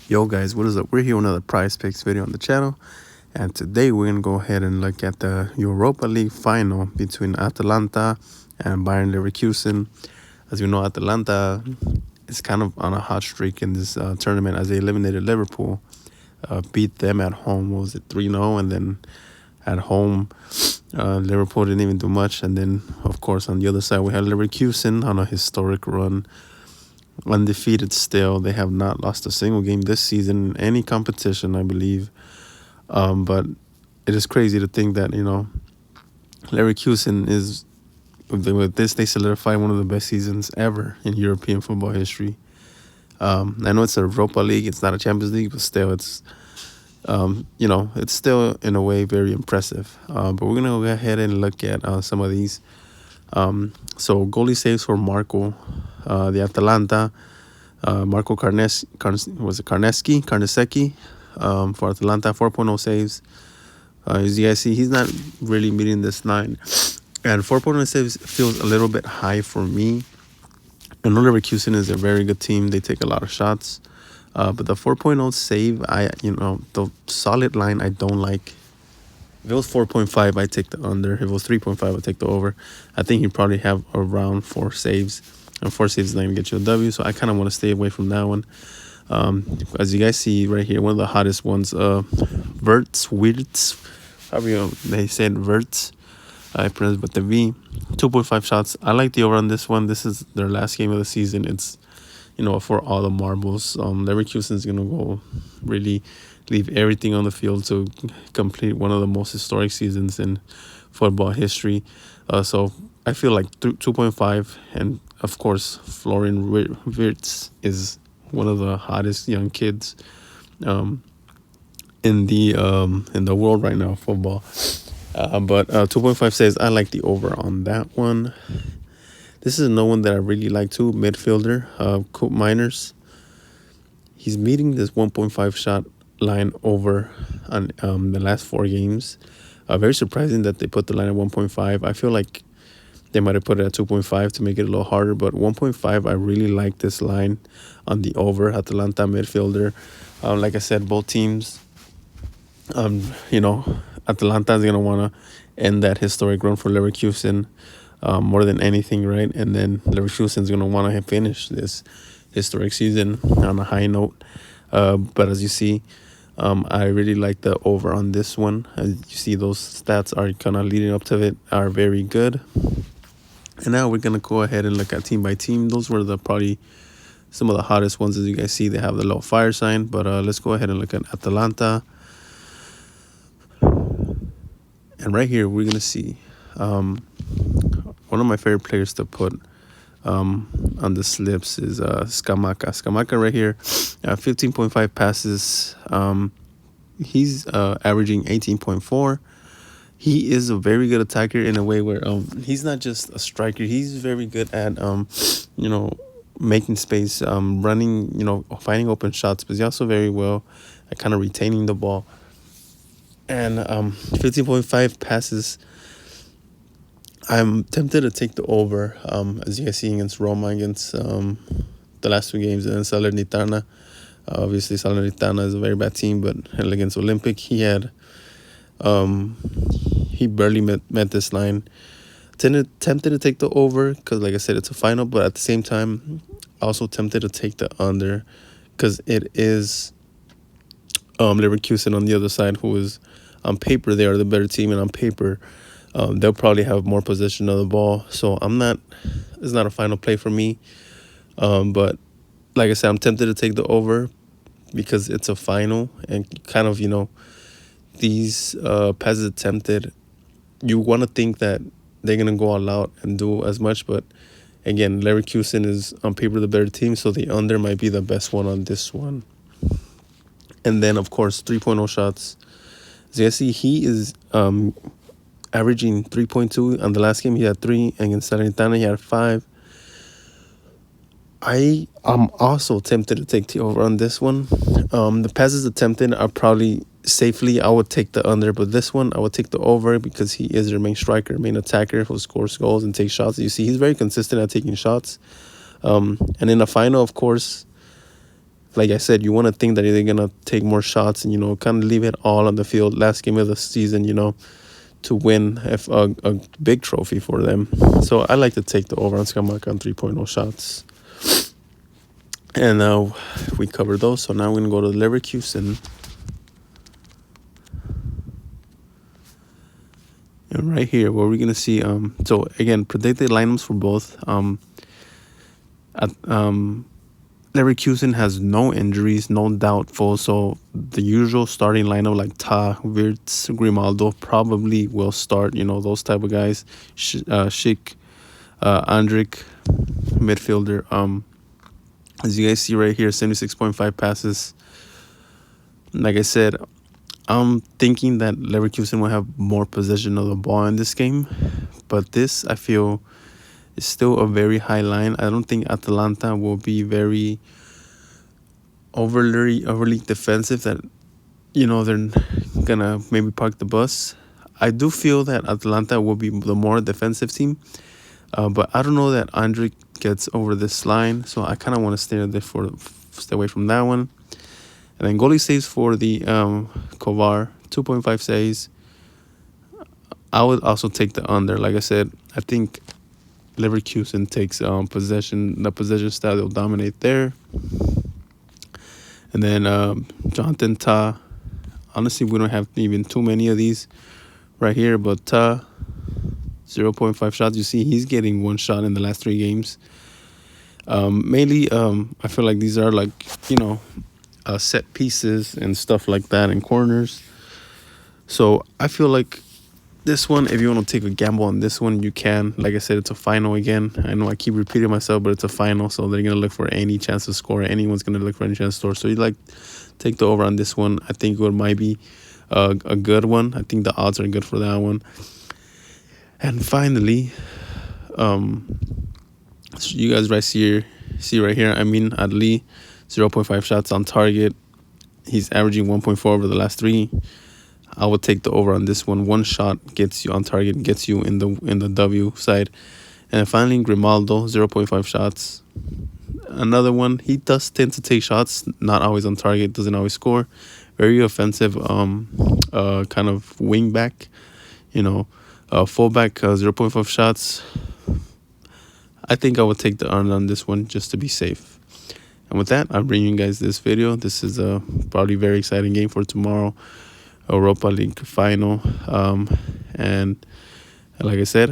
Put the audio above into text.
Yo guys, what is up? We're here with another Prize Picks video on the channel, and today we're gonna go ahead and look at the Europa League final between Atalanta and Bayern Leverkusen. As you know, Atalanta is kind of on a hot streak in this tournament as they eliminated Liverpool, beat them at home. What was it, 3-0? And then at home, Liverpool didn't even do much. And then, of course, on the other side, we had Leverkusen on a historic run. Undefeated still. They have not lost a single game this season in any competition, I believe. But it is crazy to think that, Leverkusen is, with this, they solidify one of the best seasons ever in European football history. I know it's a Europa League, it's not a Champions League, but still, it's still in a way very impressive. But we're gonna go ahead and look at some of these. So goalie saves for Marco, the Atalanta. Marco Carnesecchi, for Atalanta, 4.0 saves. As you guys see, he's not really meeting this line. And 4.0 saves feels a little bit high for me. I know Leverkusen is a very good team. They take a lot of shots. But the 4.0 save, the solid line I don't like. If it was 4.5, I'd take the under. If it was 3.5, I'd take the over. I think he'd probably have around 4 saves. And 4 saves is not going to get you a W, so I kind of want to stay away from that one. As you guys see right here, one of the hottest ones, Wirtz, however they said Wirtz. I pronounced with the V. 2.5 shots. I like the over on this one. This is their last game of the season. It's, for all the marbles. Leverkusen's going to go really leave everything on the field to complete one of the most historic seasons in football history. So I feel like 2.5, and of course Florian Wirtz is one of the hottest young kids in the world right now, football. But 2.5 says I like the over on that one. This is another one that I really like too. Midfielder, Coop Miners. He's meeting this 1.5 shot line over on the last 4 games. Very surprising that they put the line at 1.5. I feel like they might have put it at 2.5 to make it a little harder, but 1.5, I really like this line on the over. Atalanta midfielder. Like I said, both teams, Atalanta is going to want to end that historic run for Leverkusen more than anything, right? And then Leverkusen is going to want to finish this historic season on a high note. But as you see, I really like the over on this one. As you see, those stats are kind of leading up to it are very good. And now we're going to go ahead and look at team by team. Those were probably some of the hottest ones. As you guys see, they have the little fire sign. But let's go ahead and look at Atalanta. And right here, we're going to see one of my favorite players to put on the slips is Scamacca. Scamacca right here, 15.5 passes. He's averaging 18.4. He is a very good attacker in a way where he's not just a striker. He's very good at making space, running, finding open shots, but he's also very well at kind of retaining the ball. And 15.5 passes. I'm tempted to take the over, as you guys see against Roma, against the last 2 games, and Salernitana. Obviously, Salernitana is a very bad team, but against Olympic, he barely met this line. Tempted to take the over because, like I said, it's a final, but at the same time, also tempted to take the under because it is Leverkusen on the other side, who is on paper they are the better team, and on paper they'll probably have more possession of the ball. So it's not a final play for me. But like I said, I'm tempted to take the over because it's a final and kind of, these passes attempted, you want to think that they're going to go all out and do as much. But again, Leverkusen is on paper the better team, so the under might be the best one on this one. And then, of course, 3.0 shots. As you guys see, he is averaging 3.2. On the last game, he had 3. Against Salernitana, he had 5. I am also tempted to take the over on this one. The passes attempted are probably safely, I would take the under. But this one, I would take the over because he is their main striker, main attacker who scores goals and takes shots. You see, he's very consistent at taking shots. And in the final, of course, like I said, you want to think that they're gonna take more shots and kind of leave it all on the field last game of the season, to win a big trophy for them. So I like to take the over on Scamacca on 3.0 shots. And now we covered those. So now we're gonna go to Leverkusen. And right here, where we're gonna see so again, predicted lineups for both. Leverkusen has no injuries, no doubtful, so the usual starting lineup like Ta, Wirtz, Grimaldo probably will start. Those type of guys. Schick, Andrik, midfielder. As you guys see right here, 76.5 passes. Like I said, I'm thinking that Leverkusen will have more possession of the ball in this game, but this, I feel, is still a very high line. I don't think Atalanta will be very overly defensive, that they're gonna maybe park the bus. I do feel that Atalanta will be the more defensive team, but I don't know that Andrik gets over this line, so I kind of want to stay away from that one. And then goalie saves for the Kovar, 2.5 saves. I would also take the under. Like I said, I think Leverkusen takes possession. The possession style, they'll dominate there. And then Jonathan Ta. Honestly, we don't have even too many of these right here, but Ta, 0.5 shots. You see, he's getting one shot in the last 3 games. Mainly, I feel like these are like, set pieces and stuff like that in corners. So I feel like this one, if you want to take a gamble on this one, you can. Like I said, it's a final again. I know I keep repeating myself, but it's a final, so they're going to look for any chance to score. Anyone's going to look for any chance to score. So you take the over on this one. I think it might be a good one. I think the odds are good for that one. And finally, so you guys see right here, Adli, 0.5 shots on target. He's averaging 1.4 over the last 3. I would take the over on this one. 1 shot gets you on target, gets you in the W side. And finally, Grimaldo, 0.5 shots. Another one, he does tend to take shots, not always on target, doesn't always score. Very offensive, kind of wing back, fullback, 0.5 shots. I think I would take the under on this one just to be safe. And with that, I'm bringing you guys this video. This is a probably very exciting game for tomorrow, Europa League final. And like I said,